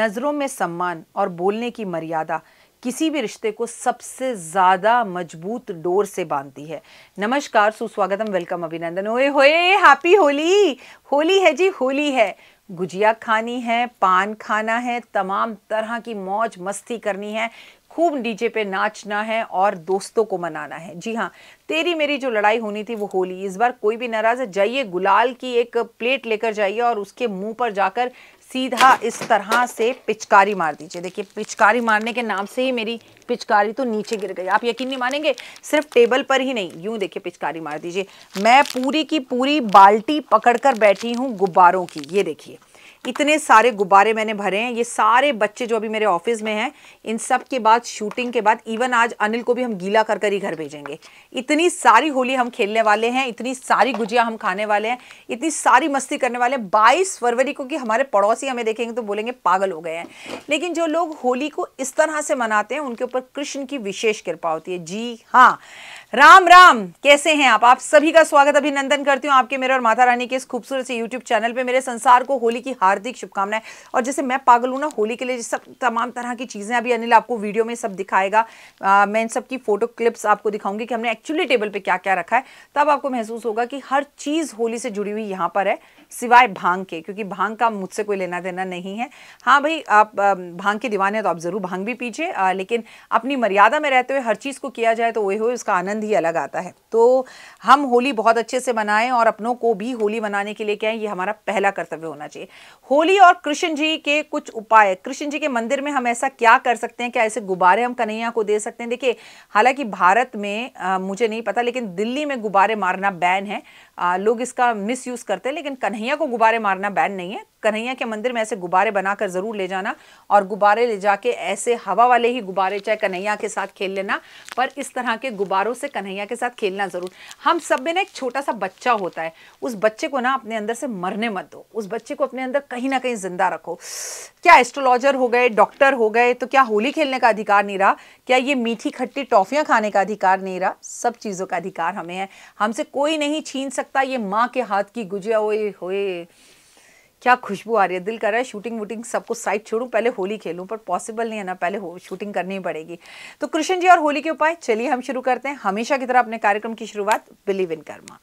नजरों में सम्मान और बोलने की मर्यादा किसी भी रिश्ते को सबसे ज्यादा मजबूत डोर से बांधती है। नमस्कार, सुस्वागतम, वेलकम, अभिनंदन। ओए होए, हैप्पी होली। होली है जी, होली है। गुजिया खानी है, पान खाना है, तमाम तरह की मौज मस्ती करनी है, खूब डीजे पे नाचना है और दोस्तों को मनाना है। जी हाँ, तेरी मेरी जो लड़ाई होनी थी वो होली। इस बार कोई भी नाराज है, जाइए गुलाल की एक प्लेट लेकर जाइए और उसके मुंह पर जाकर सीधा इस तरह से पिचकारी मार दीजिए। देखिए, पिचकारी मारने के नाम से ही मेरी पिचकारी तो नीचे गिर गई। आप यकीन नहीं मानेंगे, सिर्फ टेबल पर ही नहीं, यूं देखिए पिचकारी मार दीजिए। मैं पूरी की पूरी बाल्टी पकड़कर बैठी हूं गुब्बारों की। ये देखिए, इतने सारे गुब्बारे मैंने भरे हैं। ये सारे बच्चे जो अभी मेरे ऑफिस में हैं, इन सब के बाद, शूटिंग के बाद, इवन आज अनिल को भी हम गीला कर कर ही घर भेजेंगे। इतनी सारी होली हम खेलने वाले हैं, इतनी सारी गुजिया हम खाने वाले हैं, इतनी सारी मस्ती करने वाले हैं। 22 फरवरी को कि हमारे पड़ोसी हमें देखेंगे तो बोलेंगे पागल हो गए हैं। लेकिन जो लोग होली को इस तरह से मनाते हैं उनके ऊपर कृष्ण की विशेष कृपा होती है। जी हाँ, राम राम। कैसे हैं आप सभी का स्वागत, अभिनंदन करती हूँ आपके, मेरे और माता रानी के इस खूबसूरत से यूट्यूब चैनल पे। मेरे संसार को होली की हार्दिक शुभकामनाएं। और जैसे मैं पागल हूं ना होली के लिए, सब तमाम तरह की चीजें अभी अनिल आपको वीडियो में सब दिखाएगा। मैं इन सब की फोटो क्लिप्स आपको दिखाऊंगी कि हमने एक्चुअली टेबल पे क्या क्या रखा है। तब आपको महसूस होगा कि हर चीज होली से जुड़ी हुई यहाँ पर है, सिवाय भांग के, क्योंकि भांग का मुझसे कोई लेना देना नहीं है। हाँ भाई, आप भांग के दीवाने तो आप जरूर भांग भी पीजिए, लेकिन अपनी मर्यादा में रहते हुए हर चीज को किया जाए तो वही हो, उसका आनंद ही अलग आता है। तो हम होली बहुत अच्छे से मनाएं और अपनों को भी होली मनाने के लिए क्या है, ये हमारा पहला कर्तव्य होना चाहिए। होली और कृष्ण जी के कुछ उपाय। कृष्ण जी के मंदिर में हम ऐसा क्या कर सकते हैं, क्या ऐसे गुब्बारे हम कन्हैया को दे सकते हैं? देखिए, हालांकि भारत में मुझे नहीं पता, लेकिन दिल्ली में गुब्बारे मारना बैन है। लोग इसका मिस यूज करते हैं, लेकिन कन्हैया को गुब्बारे मारना बैन नहीं है। कन्हैया के मंदिर में ऐसे गुब्बारे बनाकर जरूर ले जाना, और गुब्बारे ले जाके ऐसे हवा वाले ही गुब्बारे, चाहे कन्हैया के साथ खेल लेना, पर इस तरह के गुब्बारों से कन्हैया के साथ खेलना जरूर। हम सब में ना एक छोटा सा बच्चा होता है, उस बच्चे को ना अपने अंदर से मरने मत दो, उस बच्चे को अपने अंदर कहीं ना कहीं जिंदा रखो। क्या एस्ट्रोलॉजर हो गए, डॉक्टर हो गए, तो क्या होली खेलने का अधिकार नहीं रहा? क्या ये मीठी खट्टी टॉफियां खाने का अधिकार नहीं रहा? सब चीजों का अधिकार हमें है, हमसे कोई नहीं छीन सकता। ये माँ के हाथ की गुजिया, ओए होए क्या खुशबू आ रही है। दिल कर रहा है शूटिंग वूटिंग सबको साइड छोड़ूं, पहले होली खेलूं, पर पॉसिबल नहीं है ना, पहले शूटिंग करनी ही पड़ेगी। तो कृष्ण जी और होली के उपाय, चलिए हम शुरू करते हैं। हमेशा की तरह अपने कार्यक्रम की शुरुआत बिलीव इन कर्मा।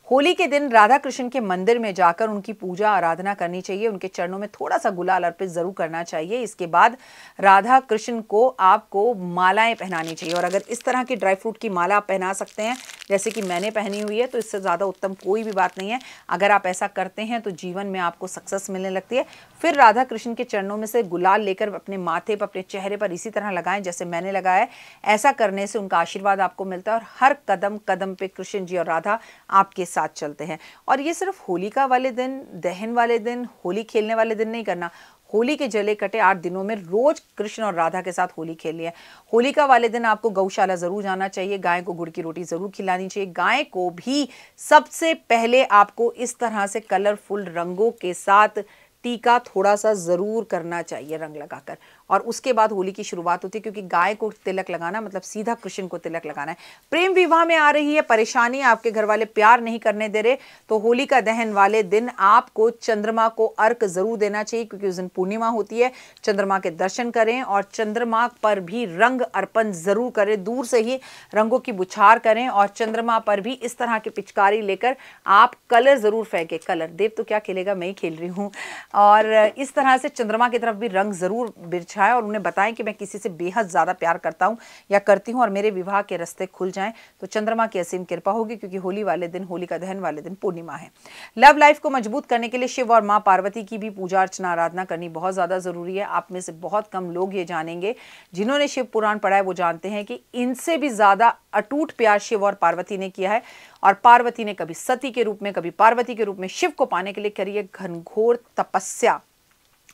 होली के दिन राधा कृष्ण के मंदिर में जाकर उनकी पूजा आराधना करनी चाहिए, उनके चरणों में थोड़ा सा गुलाल अर्पित जरूर करना चाहिए। इसके बाद राधा कृष्ण को आपको मालाएं पहनानी चाहिए, और अगर इस तरह की ड्राई फ्रूट की माला आप पहना सकते हैं जैसे कि मैंने पहनी हुई है, तो इससे ज़्यादा उत्तम कोई भी बात नहीं है। अगर आप ऐसा करते हैं तो जीवन में आपको सक्सेस मिलने लगती है। फिर राधा कृष्ण के चरणों में से गुलाल लेकर अपने माथे पर, अपने चेहरे पर इसी तरह लगाएं जैसे मैंने लगाया है। ऐसा करने से उनका आशीर्वाद आपको मिलता है, और हर कदम कदम पे कृष्ण जी और राधा आपके साथ चलते हैं। और ये सिर्फ होलिका वाले दिन, दहन वाले दिन, होली खेलने वाले दिन नहीं करना। होली के जले कटे 8 दिनों में रोज कृष्ण और राधा के साथ होली खेलनी है। होलिका वाले दिन आपको गौशाला जरूर जाना चाहिए, गाय को गुड़ की रोटी जरूर खिलानी चाहिए। गाय को भी सबसे पहले आपको इस तरह से कलरफुल रंगों के साथ टीका थोड़ा सा जरूर करना चाहिए, रंग लगाकर, और उसके बाद होली की शुरुआत होती है, क्योंकि गाय को तिलक लगाना मतलब सीधा कृष्ण को तिलक लगाना है। प्रेम विवाह में आ रही है परेशानी, आपके घर वाले प्यार नहीं करने दे रहे, तो होलिका दहन वाले दिन आपको चंद्रमा को अर्घ जरूर देना चाहिए, क्योंकि उस दिन पूर्णिमा होती है। चंद्रमा के दर्शन करें और चंद्रमा पर भी रंग अर्पण जरूर करें, दूर से ही रंगों की बुछार करें, और चंद्रमा पर भी इस तरह की पिचकारी लेकर आप कलर जरूर फेंके। कलर देव तो क्या खेलेगा, मैं ही खेल रही हूँ। और इस तरह से चंद्रमा की तरफ भी रंग जरूर बिछाएं, और उन्हें बताएं कि मैं किसी से बेहद ज्यादा प्यार करता हूं या करती हूं, और मेरे विवाह के रास्ते खुल जाएं, तो चंद्रमा की असीम कृपा होगी, क्योंकि होली वाले दिन, होलिका दहन वाले दिन पूर्णिमा है। लव लाइफ को मजबूत करने के लिए शिव और मां पार्वती की भी पूजा अर्चना आराधना करनी बहुत ज्यादा जरूरी है। आप में से बहुत कम लोग ये जानेंगे, जिन्होंने शिव पुराण पढ़ा है वो जानते हैं कि इनसे भी ज्यादा अटूट प्यार शिव और पार्वती ने किया है, और पार्वती ने कभी सती के रूप में, कभी पार्वती के रूप में शिव को पाने के लिए करी है घनघोर तपस्या।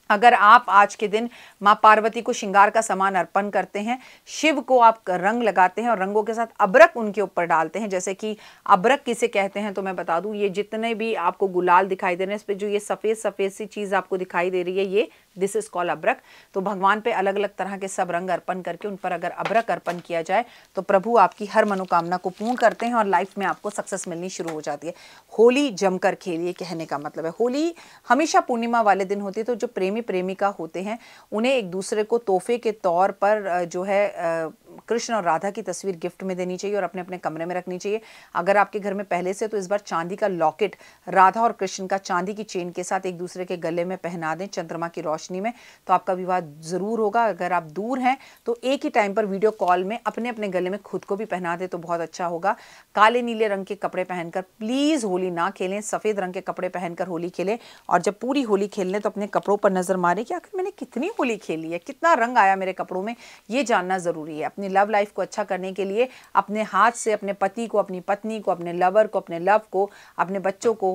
अगर आप आज के दिन मां पार्वती को श्रृंगार का सामान अर्पण करते हैं, शिव को आप रंग लगाते हैं और रंगों के साथ अबरक उनके ऊपर डालते हैं, जैसे कि अबरक किसे कहते हैं तो मैं बता दूं, ये जितने भी आपको गुलाल दिखाई दे रहे हैं, इस पे जो ये सफेद सफेद सी चीज आपको दिखाई दे रही है, ये दिस इज कॉल्ड अब्रक। तो भगवान पे अलग अलग तरह के सब रंग अर्पण करके उन पर अगर अब्रक अर्पण किया जाए तो प्रभु आपकी हर मनोकामना को पूर्ण करते हैं और लाइफ में आपको सक्सेस मिलनी शुरू हो जाती है। होली जमकर खेलिए कहने का मतलब है, होली हमेशा पूर्णिमा वाले दिन होती है। तो जो प्रेमी प्रेमिका होते हैं उन्हें एक दूसरे को तोहफे के तौर पर जो है कृष्ण और राधा की तस्वीर गिफ्ट में देनी चाहिए और अपने अपने कमरे में रखनी चाहिए। अगर आपके घर में पहले से तो इस बार चांदी का लॉकेट राधा और कृष्ण का चांदी की चेन के साथ एक दूसरे के गले में पहना दें चंद्रमा की रोशनी में, तो आपका विवाह जरूर होगा। अगर आप दूर हैं तो एक ही टाइम पर वीडियो कॉल में अपने अपने गले में खुद को भी पहना दे तो बहुत अच्छा होगा। काले नीले रंग के कपड़े पहनकर प्लीज होली ना खेलें, सफेद रंग के कपड़े पहनकर होली खेलें। और जब पूरी होली खेलने तो अपने कपड़ों पर नजर मारें कि आखिर मैंने कितनी होली खेली है, कितना रंग आया मेरे कपड़ों में, ये जानना जरूरी है। अपनी लव लाइफ को अच्छा करने के लिए अपने हाथ से अपने पति को, अपनी पत्नी को, अपने लवर को, अपने लव को, अपने बच्चों को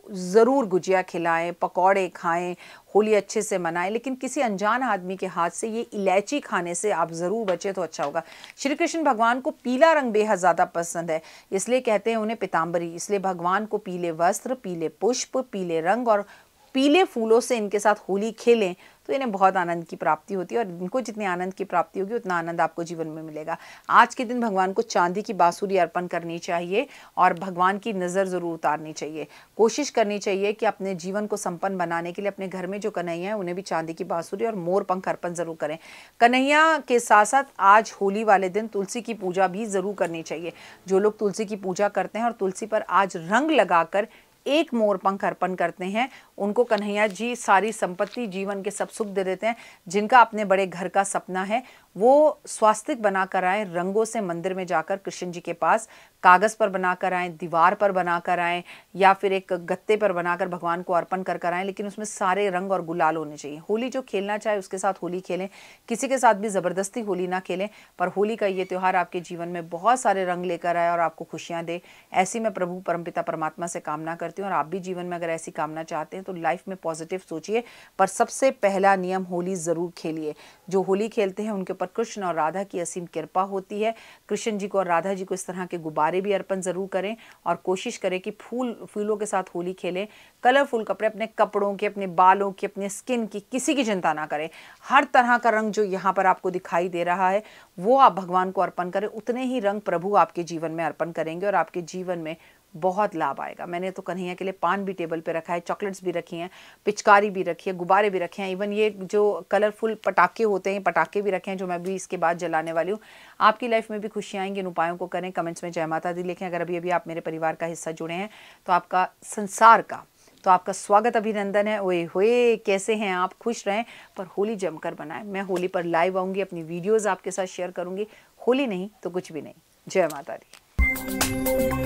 ज़रूर गुजिया खिलाएं, पकौड़े खाएं, होली अच्छे से मनाएं। लेकिन किसी अनजान आदमी के हाथ से ये इलायची खाने से आप ज़रूर बचें तो अच्छा होगा। श्री कृष्ण भगवान को पीला रंग बेहद ज़्यादा पसंद है, इसलिए कहते हैं उन्हें पीताम्बरी। इसलिए भगवान को पीले वस्त्र, पीले पुष्प, पीले रंग और पीले फूलों से इनके साथ होली खेलें तो इन्हें बहुत आनंद की प्राप्ति होती है और इनको जितनी आनंद की प्राप्ति होगी उतना आनंद आपको जीवन में मिलेगा। आज के दिन भगवान को चांदी की बांसुरी अर्पण करनी चाहिए और भगवान की नज़र ज़रूर उतारनी चाहिए। कोशिश करनी चाहिए कि अपने जीवन को संपन्न बनाने के लिए अपने घर में जो कन्हैया है उन्हें भी चांदी की बांसुरी और मोर पंख अर्पण ज़रूर करें। कन्हैया के साथ साथ आज होली वाले दिन तुलसी की पूजा भी ज़रूर करनी चाहिए। जो लोग तुलसी की पूजा करते हैं और तुलसी पर आज रंग लगाकर एक मोर पंख अर्पण करते हैं उनको कन्हैया जी सारी संपत्ति, जीवन के सब सुख दे देते हैं। जिनका अपने बड़े घर का सपना है वो स्वास्तिक बनाकर आए, रंगों से मंदिर में जाकर कृष्ण जी के पास कागज़ पर बनाकर आएँ, दीवार पर बनाकर आएँ या फिर एक गत्ते पर बनाकर भगवान को अर्पण कर आएँ, लेकिन उसमें सारे रंग और गुलाल होने चाहिए। होली जो खेलना चाहे उसके साथ होली खेलें, किसी के साथ भी ज़बरदस्ती होली ना खेलें, पर होली का ये त्यौहार आपके जीवन में बहुत सारे रंग लेकर आए और आपको खुशियाँ दे, ऐसी मैं प्रभु परमपिता परमात्मा से कामना करती हूँ। और आप भी जीवन में अगर ऐसी कामना चाहते हैं तो लाइफ में पॉजिटिव सोचिए, पर सबसे पहला नियम होली ज़रूर खेलिए। जो होली खेलते हैं उनके ऊपर कृष्ण और राधा की असीम कृपा होती है। कृष्ण जी को और राधा जी को इस तरह के गुब्बारे भी अर्पण ज़रूर करें और कोशिश करें कि फूलों के साथ होली खेलें। कलरफुल कपड़े, अपने कपड़ों के, अपने बालों के, अपने स्किन की किसी की चिंता ना करें। हर तरह का रंग जो यहाँ पर आपको दिखाई दे रहा है वो आप भगवान को अर्पण करें, उतने ही रंग प्रभु आपके जीवन में अर्पण करेंगे और आपके जीवन में बहुत लाभ आएगा। मैंने तो कन्हैया के लिए पान भी टेबल पे रखा है, चॉकलेट्स भी रखी हैं, पिचकारी भी रखी है, गुब्बारे भी रखे हैं, इवन ये जो कलरफुल पटाखे होते हैं पटाखे भी रखे हैं जो मैं भी इसके बाद जलाने वाली हूँ। आपकी लाइफ में भी खुशियाँ आएंगी, इन उपायों को करें। कमेंट्स में जय माता दी लिखें। अगर अभी अभी आप मेरे परिवार का हिस्सा जुड़े हैं तो आपका संसार का तो आपका स्वागत, अभिनंदन है। ओए होए, कैसे हैं आप? खुश रहें पर होली जमकर बनाएं। मैं होली पर लाइव आऊँगी, अपनी वीडियोज़ आपके साथ शेयर करूँगी। होली नहीं तो कुछ भी नहीं। जय माता दी।